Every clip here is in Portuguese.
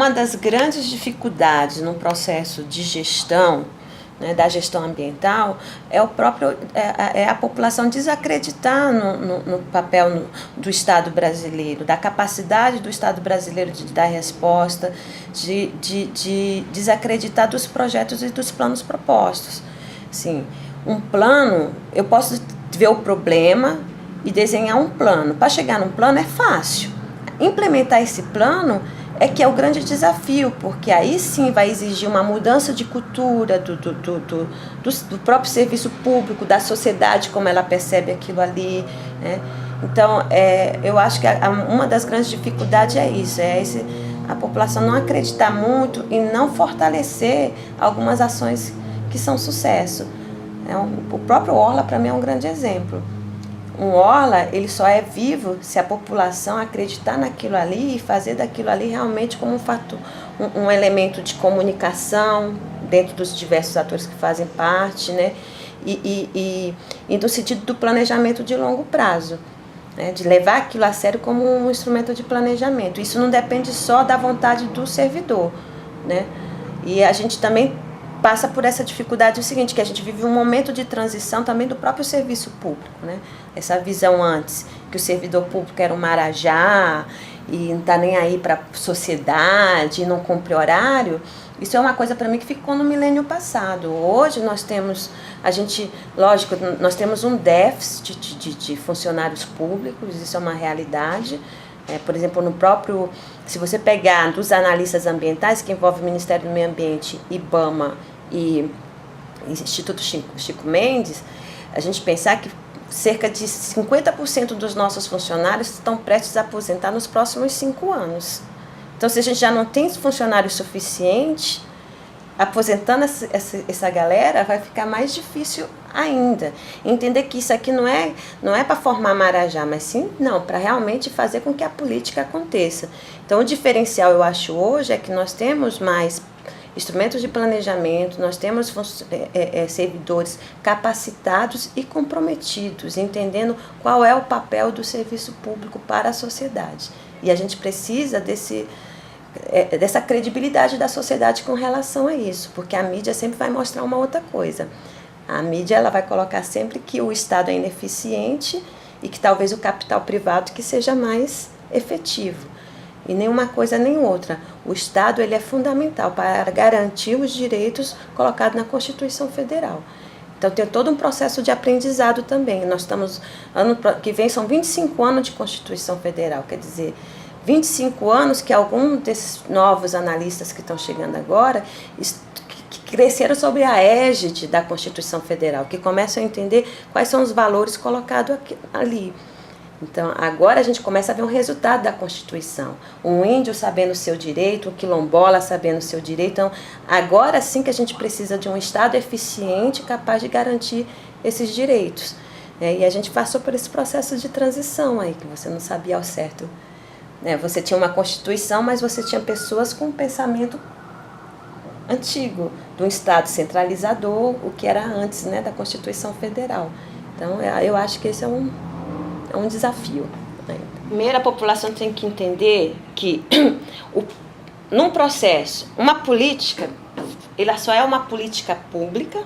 uma das grandes dificuldades no processo de gestão, né, da gestão ambiental, é a população desacreditar no papel do Estado brasileiro, da capacidade do Estado brasileiro de dar resposta, de desacreditar dos projetos e dos planos propostos. Assim, um plano, eu posso ver o problema e desenhar um plano. Para chegar num plano é fácil. Implementar esse plano é que é o grande desafio, porque aí sim vai exigir uma mudança de cultura do próprio serviço público, da sociedade, como ela percebe aquilo ali, né? Então, eu acho que uma das grandes dificuldades é isso, a população não acreditar muito e não fortalecer algumas ações que são sucesso. O próprio Orla, para mim, é um grande exemplo. Um Orla, ele só é vivo se a população acreditar naquilo ali e fazer daquilo ali realmente como um fator, um elemento de comunicação dentro dos diversos atores que fazem parte, né? E no sentido do planejamento de longo prazo, né? De levar aquilo a sério como um instrumento de planejamento. Isso não depende só da vontade do servidor, né? E a gente também passa por essa dificuldade, o seguinte, que a gente vive um momento de transição também do próprio serviço público, né? Essa visão antes, que o servidor público era um marajá e não está nem aí para a sociedade, não cumpre horário, isso é uma coisa para mim que ficou no milênio passado. Hoje nós temos, lógico, nós temos um déficit de funcionários públicos, isso é uma realidade. Por exemplo, se você pegar dos analistas ambientais, que envolve o Ministério do Meio Ambiente, IBAMA e Instituto Chico Mendes, a gente pensar que cerca de 50% dos nossos funcionários estão prestes a aposentar nos próximos 5 anos. Então, se a gente já não tem funcionários suficientes, aposentando essa galera, vai ficar mais difícil ainda. Entender que isso aqui não é para formar marajá, mas sim, para realmente fazer com que a política aconteça. Então, o diferencial, eu acho, hoje é que nós temos mais instrumentos de planejamento, nós temos servidores capacitados e comprometidos, entendendo qual é o papel do serviço público para a sociedade. E a gente precisa dessa credibilidade da sociedade com relação a isso, porque a mídia sempre vai mostrar uma outra coisa. A mídia ela vai colocar sempre que o Estado é ineficiente e que talvez o capital privado que seja mais efetivo. E nenhuma coisa nem outra. O Estado ele é fundamental para garantir os direitos colocados na Constituição Federal. Então tem todo um processo de aprendizado também. Nós estamos, ano que vem são 25 anos de Constituição Federal, quer dizer, 25 anos que alguns desses novos analistas que estão chegando agora que cresceram sobre a égide da Constituição Federal, que começam a entender quais são os valores colocados ali. Então, agora a gente começa a ver um resultado da Constituição. Um índio sabendo o seu direito, um quilombola sabendo o seu direito. Então, agora sim que a gente precisa de um Estado eficiente, capaz de garantir esses direitos. E a gente passou por esse processo de transição aí, que você não sabia ao certo. Você tinha uma Constituição, mas você tinha pessoas com um pensamento antigo, de um Estado centralizador, o que era antes, da Constituição Federal. Então, eu acho que esse é um desafio. Primeiro, a população tem que entender que, num processo, uma política, ela só é uma política pública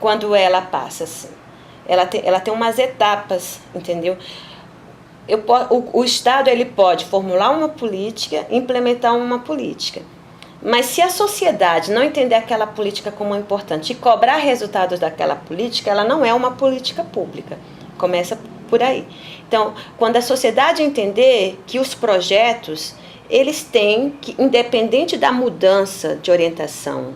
quando ela passa assim. Ela tem umas etapas, entendeu? O Estado ele pode formular uma política, implementar uma política. Mas se a sociedade não entender aquela política como importante e cobrar resultados daquela política, ela não é uma política pública. Começa por aí. Então, quando a sociedade entender que os projetos, eles têm que, independente da mudança de orientação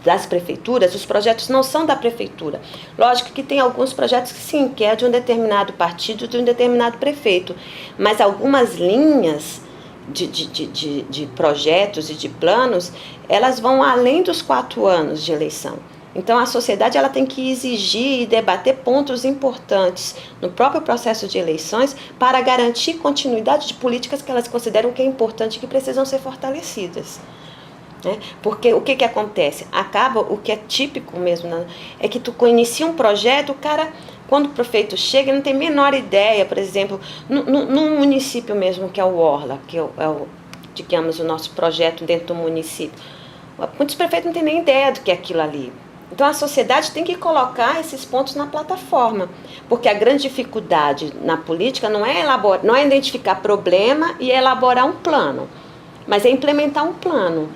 das prefeituras, os projetos não são da prefeitura. Lógico que tem alguns projetos que sim, que é de um determinado partido, de um determinado prefeito, mas algumas linhas de projetos e de planos, elas vão além dos 4 anos de eleição. Então, a sociedade ela tem que exigir e debater pontos importantes no próprio processo de eleições para garantir continuidade de políticas que elas consideram que é importante e que precisam ser fortalecidas. Porque o que acontece? Acaba, o que é típico mesmo, é que tu inicia um projeto, o cara, quando o prefeito chega, não tem a menor ideia, por exemplo, num município mesmo, que é o Orla, que é digamos, o nosso projeto dentro do município. Muitos prefeitos não têm nem ideia do que é aquilo ali. Então a sociedade tem que colocar esses pontos na plataforma, porque a grande dificuldade na política não é identificar problema e elaborar um plano, mas é implementar um plano.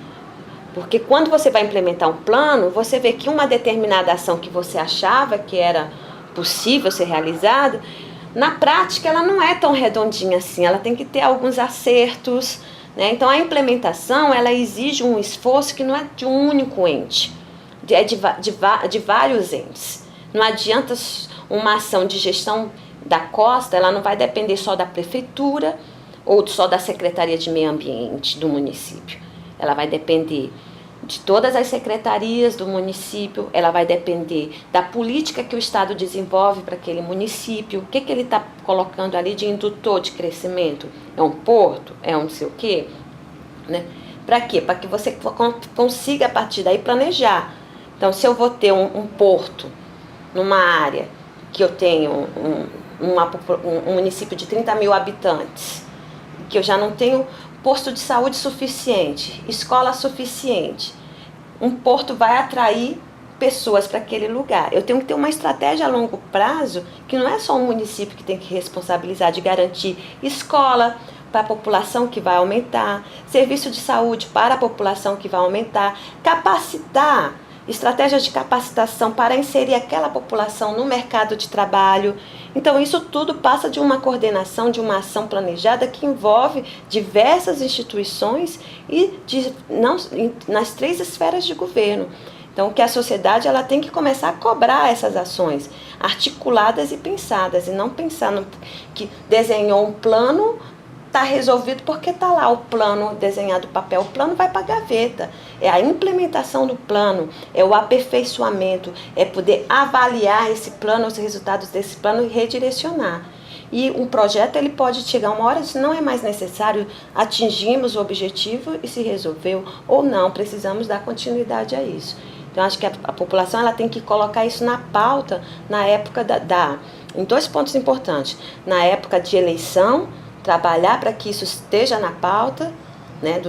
Porque quando você vai implementar um plano, você vê que uma determinada ação que você achava que era possível ser realizada, na prática ela não é tão redondinha assim, ela tem que ter alguns acertos, né? Então a implementação ela exige um esforço que não é de um único ente, é de vários entes. Não adianta uma ação de gestão da costa, ela não vai depender só da prefeitura ou só da Secretaria de Meio Ambiente do município. Ela vai depender de todas as secretarias do município, ela vai depender da política que o Estado desenvolve para aquele município, o que ele está colocando ali de indutor de crescimento, é um porto, é um não sei o quê, né? Para quê? Para que você consiga a partir daí planejar. Então, se eu vou ter um porto numa área que eu tenho um município de 30 mil habitantes, que eu já não tenho posto de saúde suficiente, escola suficiente, um porto vai atrair pessoas para aquele lugar. Eu tenho que ter uma estratégia a longo prazo, que não é só o município que tem que responsabilizar de garantir escola para a população que vai aumentar, serviço de saúde para a população que vai aumentar, capacitar, estratégias de capacitação para inserir aquela população no mercado de trabalho. Então, isso tudo passa de uma coordenação, de uma ação planejada que envolve diversas instituições e nas 3 esferas de governo. Então, que a sociedade ela tem que começar a cobrar essas ações articuladas e pensadas, e não pensar que desenhou um plano, está resolvido porque está lá o plano desenhado no papel. O plano vai para a gaveta. É a implementação do plano, é o aperfeiçoamento, é poder avaliar esse plano, os resultados desse plano e redirecionar. E um projeto ele pode chegar uma hora que não é mais necessário, atingimos o objetivo e se resolveu, ou não, precisamos dar continuidade a isso. Então, acho que a população ela tem que colocar isso na pauta na época em 2 pontos importantes. Na época de eleição, trabalhar para que isso esteja na pauta, né,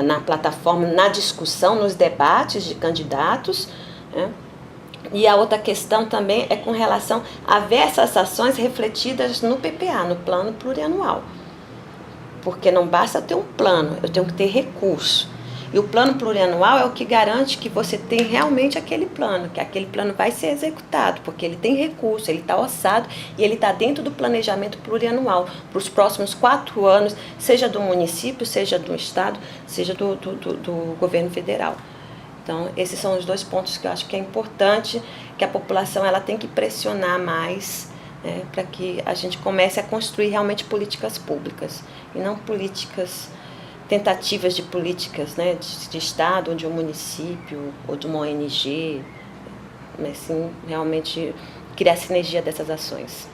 na plataforma, na discussão, nos debates de candidatos, né? E a outra questão também é com relação a ver essas ações refletidas no PPA, no Plano Plurianual. Porque não basta ter um plano, eu tenho que ter recurso. E o plano plurianual é o que garante que você tem realmente aquele plano, que aquele plano vai ser executado, porque ele tem recurso, ele está orçado e ele está dentro do planejamento plurianual para os próximos 4 anos, seja do município, seja do estado, seja do governo federal. Então, esses são os 2 pontos que eu acho que é importante, que a população ela tem que pressionar mais, né, para que a gente comece a construir realmente políticas públicas e não tentativas de políticas, né, de Estado, ou de um município, ou de uma ONG, mas sim realmente criar sinergia dessas ações.